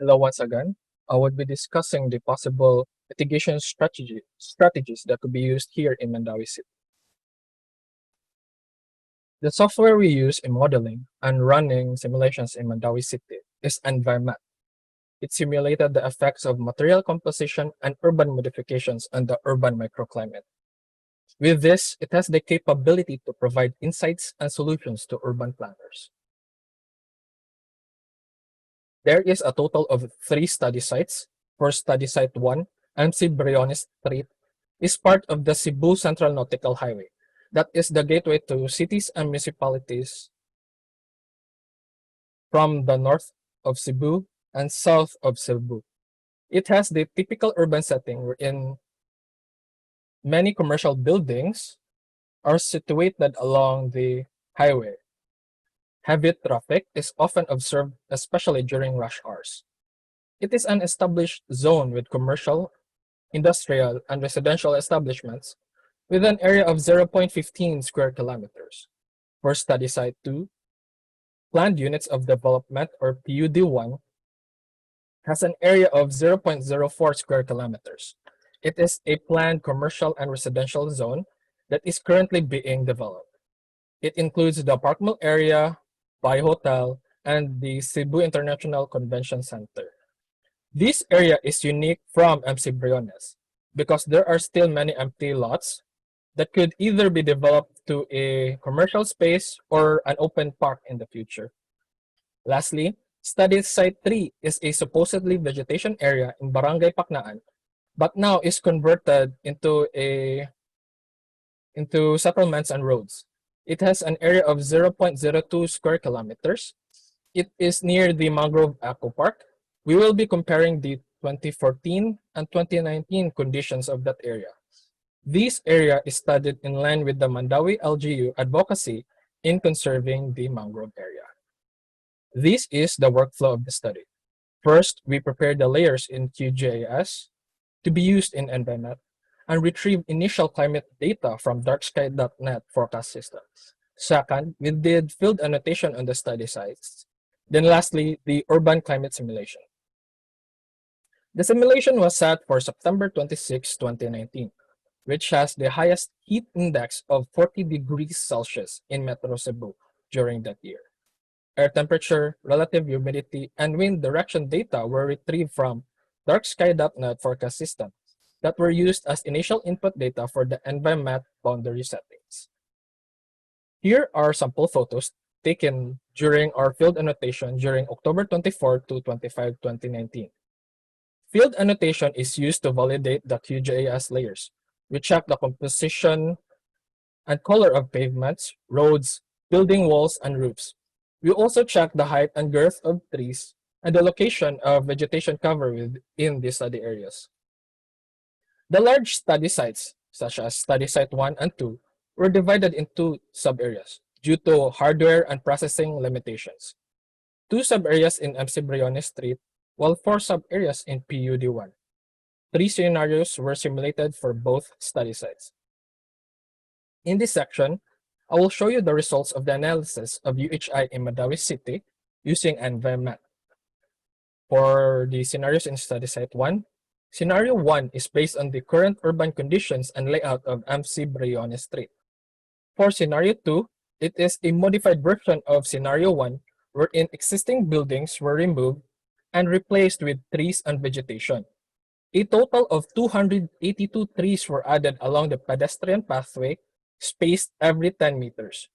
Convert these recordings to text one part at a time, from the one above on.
Hello once again. I would be discussing the possible mitigation strategies that could be used here in Mandaue City. The software we use in modeling and running simulations in Mandaue City is ENVI-met. It simulated the effects of material composition and urban modifications on the urban microclimate. With this, it has the capability to provide insights and solutions to urban planners. There is a total of 3 study sites. For study site 1, MC Briones Street is part of the Cebu Central Nautical Highway. That is the gateway to cities and municipalities from the north of Cebu and south of Cebu. It has the typical urban setting wherein many commercial buildings are situated along the highway. Heavy traffic is often observed, especially during rush hours. It is an established zone with commercial, industrial, and residential establishments with an area of 0.15 square kilometers. For study site 2, planned units of development or PUDI 1 has an area of 0.04 square kilometers. It is a planned commercial and residential zone that is currently being developed. It includes the Park Mall area, Bai Hotel, and the Cebu International Convention Center. This area is unique from MC Briones because there are still many empty lots that could either be developed to a commercial space or an open park in the future. Lastly, study site 3 is a supposedly vegetation area in Barangay Paknaan, but now is converted into settlements and roads. It has an area of 0.02 square kilometers. It is near the Mangrove Eco Park. We will be comparing the 2014 and 2019 conditions of that area. This area is studied in line with the Mandaue LGU advocacy in conserving the mangrove area. This is the workflow of the study. First, we prepare the layers in QGIS to be used in ENVI-met and retrieve initial climate data from darksky.net forecast system. Second, we did field annotation on the study sites. Then lastly, the urban climate simulation. The simulation was set for September 26, 2019, which has the highest heat index of 40 degrees Celsius in Metro Cebu during that year. Air temperature, relative humidity, and wind direction data were retrieved from darksky.net forecast system that were used as initial input data for the ENVI-met boundary settings. Here are sample photos taken during our field annotation during October 24 to 25, 2019. Field annotation is used to validate the QGIS layers. We check the composition and color of pavements, roads, building walls, and roofs. We also check the height and girth of trees and the location of vegetation cover within the study areas. The large study sites, such as study site 1 and 2, were divided into sub-areas due to hardware and processing limitations. 2 sub-areas in MC Briones Street, while 4 sub-areas in PUDI 1. 3 scenarios were simulated for both study sites. In this section, I will show you the results of the analysis of UHI in Mandaue City using ENVI-met. For the scenarios in study site 1, scenario 1 is based on the current urban conditions and layout of MC Briones Street. For scenario 2, it is a modified version of scenario 1 wherein existing buildings were removed and replaced with trees and vegetation. A total of 282 trees were added along the pedestrian pathway, spaced every 10 meters.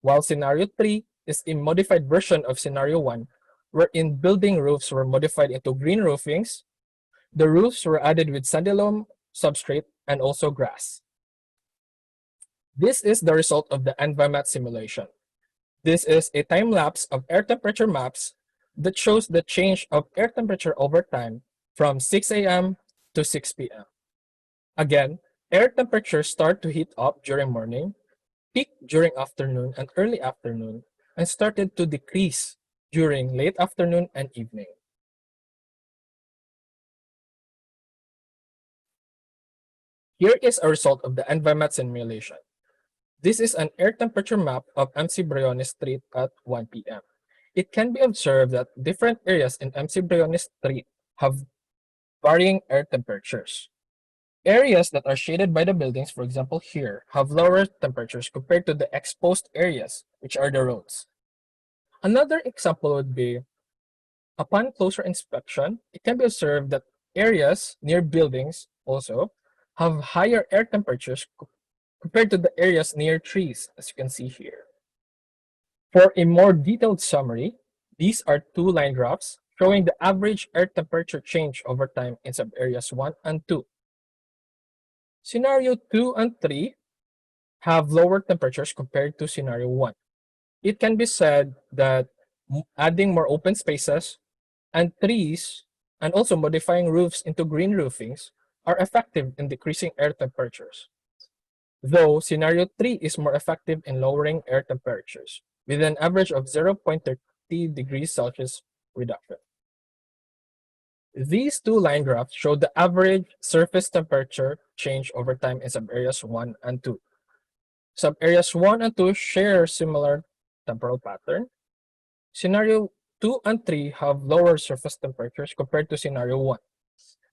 While scenario 3 is a modified version of scenario 1, wherein building roofs were modified into green roofings. The roofs were added with sandy loam substrate and also grass. This is the result of the ENVI-met simulation. This is a time lapse of air temperature maps that shows the change of air temperature over time from 6 a.m. to 6 p.m. Again, air temperatures start to heat up during morning, peak during afternoon and early afternoon, and started to decrease during late afternoon and evening. Here is a result of the ENVI-met simulation. This is an air temperature map of MC Briones Street at 1 p.m. It can be observed that different areas in MC Briones Street have varying air temperatures. Areas that are shaded by the buildings, for example here, have lower temperatures compared to the exposed areas, which are the roads. Another example would be, upon closer inspection, it can be observed that areas near buildings also have higher air temperatures compared to the areas near trees, as you can see here. For a more detailed summary, these are two line graphs showing the average air temperature change over time in sub-areas 1 and 2. Scenario 2 and 3 have lower temperatures compared to scenario 1. It can be said that adding more open spaces and trees and also modifying roofs into green roofings are effective in decreasing air temperatures, though scenario 3 is more effective in lowering air temperatures with an average of 0.30 degrees Celsius reduction. These two line graphs show the average surface temperature change over time in sub-areas 1 and 2. Sub-areas 1 and 2 share similar temporal pattern. Scenario 2 and 3 have lower surface temperatures compared to scenario 1.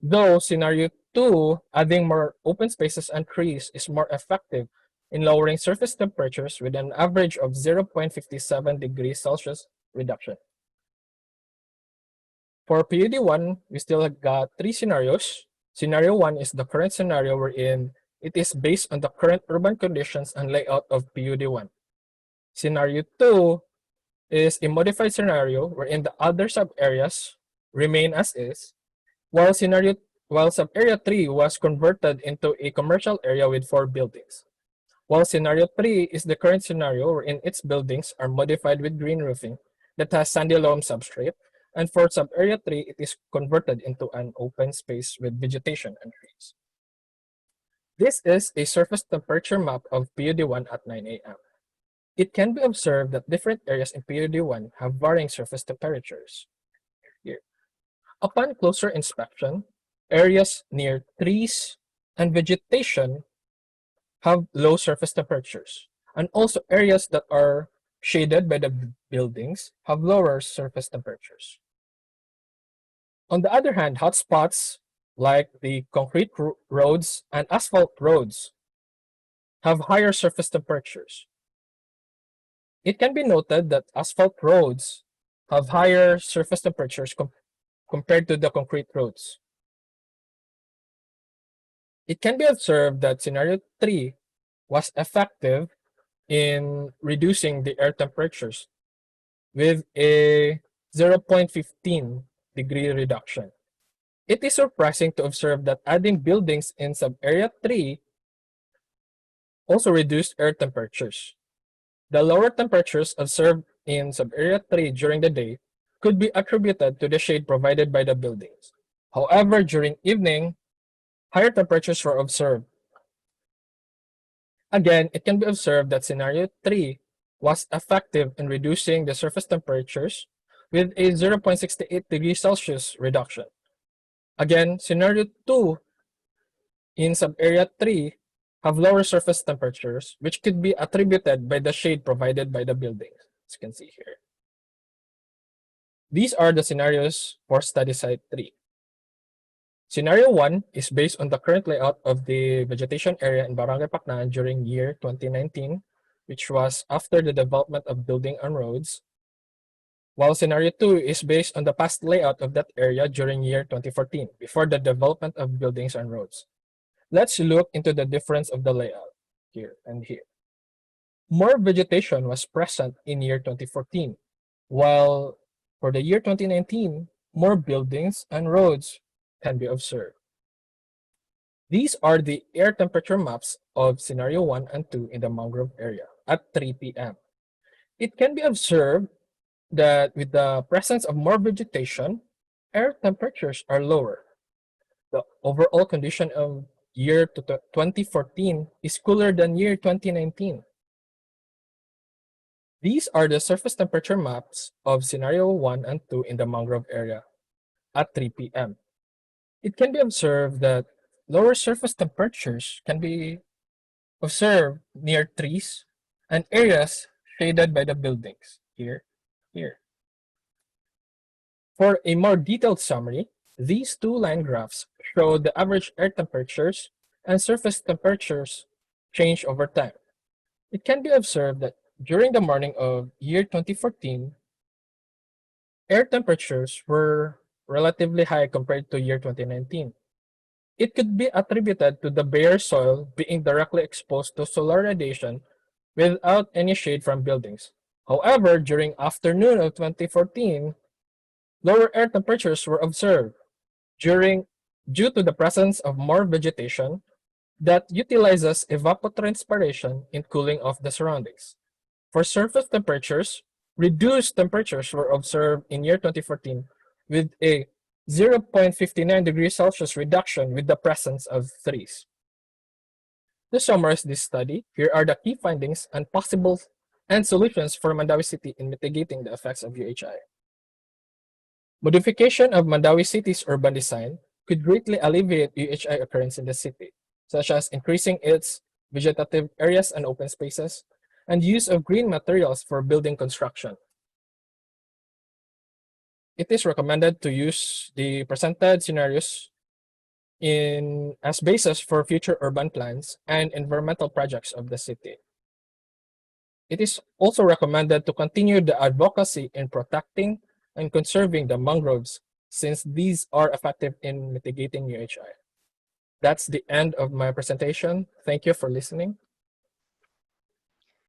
Though scenario 2, adding more open spaces and trees, is more effective in lowering surface temperatures with an average of 0.57 degrees Celsius reduction. For PUD1, we still got three scenarios. Scenario 1 is the current scenario wherein it is based on the current urban conditions and layout of PUD1. Scenario 2 is a modified scenario wherein the other sub-areas remain as is, while sub-area 3 was converted into a commercial area with 4 buildings. While scenario 3 is the current scenario wherein its buildings are modified with green roofing that has sandy loam substrate, and for sub-area 3, it is converted into an open space with vegetation and trees. This is a surface temperature map of PUD1 at 9 a.m. It can be observed that different areas in PUD1 have varying surface temperatures. Here. Upon closer inspection, areas near trees and vegetation have low surface temperatures, and also areas that are shaded by the buildings have lower surface temperatures. On the other hand, hotspots like the concrete roads and asphalt roads have higher surface temperatures. It can be noted that asphalt roads have higher surface temperatures compared to the concrete roads. It can be observed that scenario 3 was effective in reducing the air temperatures with a 0.15 degree reduction. It is surprising to observe that adding buildings in sub-area 3 also reduced air temperatures. The lower temperatures observed in sub-area 3 during the day could be attributed to the shade provided by the buildings. However, during evening, higher temperatures were observed. Again, it can be observed that scenario 3 was effective in reducing the surface temperatures with a 0.68 degrees Celsius reduction. Again, scenario 2 in sub-area 3 have lower surface temperatures, which could be attributed by the shade provided by the buildings, as you can see here. These are the scenarios for study site 3. Scenario 1 is based on the current layout of the vegetation area in Barangay Paknaan during year 2019, which was after the development of building and roads, while scenario 2 is based on the past layout of that area during year 2014, before the development of buildings and roads. Let's look into the difference of the layout here and here. More vegetation was present in year 2014, while for the year 2019, more buildings and roads can be observed. These are the air temperature maps of scenario 1 and 2 in the mangrove area at 3 p.m. It can be observed that with the presence of more vegetation, air temperatures are lower. The overall condition of year 2014 is cooler than year 2019. These are the surface temperature maps of scenario 1 and 2 in the mangrove area at 3 p.m. It can be observed that lower surface temperatures can be observed near trees and areas shaded by the buildings here. For a more detailed summary, these two line graphs show the average air temperatures and surface temperatures change over time. It can be observed that during the morning of year 2014, air temperatures were relatively high compared to year 2019. It could be attributed to the bare soil being directly exposed to solar radiation without any shade from buildings. However, during afternoon of 2014, lower air temperatures were observed during due to the presence of more vegetation that utilizes evapotranspiration in cooling of the surroundings. For surface temperatures, reduced temperatures were observed in year 2014 with a 0.59 degrees Celsius reduction with the presence of trees. To summarize this study, here are the key findings and possible and solutions for Mandaue City in mitigating the effects of UHI. Modification of Mandaue City's urban design could greatly alleviate UHI occurrence in the city, such as increasing its vegetative areas and open spaces, and use of green materials for building construction. It is recommended to use the presented scenarios as basis for future urban plans and environmental projects of the city. It is also recommended to continue the advocacy in protecting and conserving the mangroves since these are effective in mitigating UHI. That's the end of my presentation. Thank you for listening.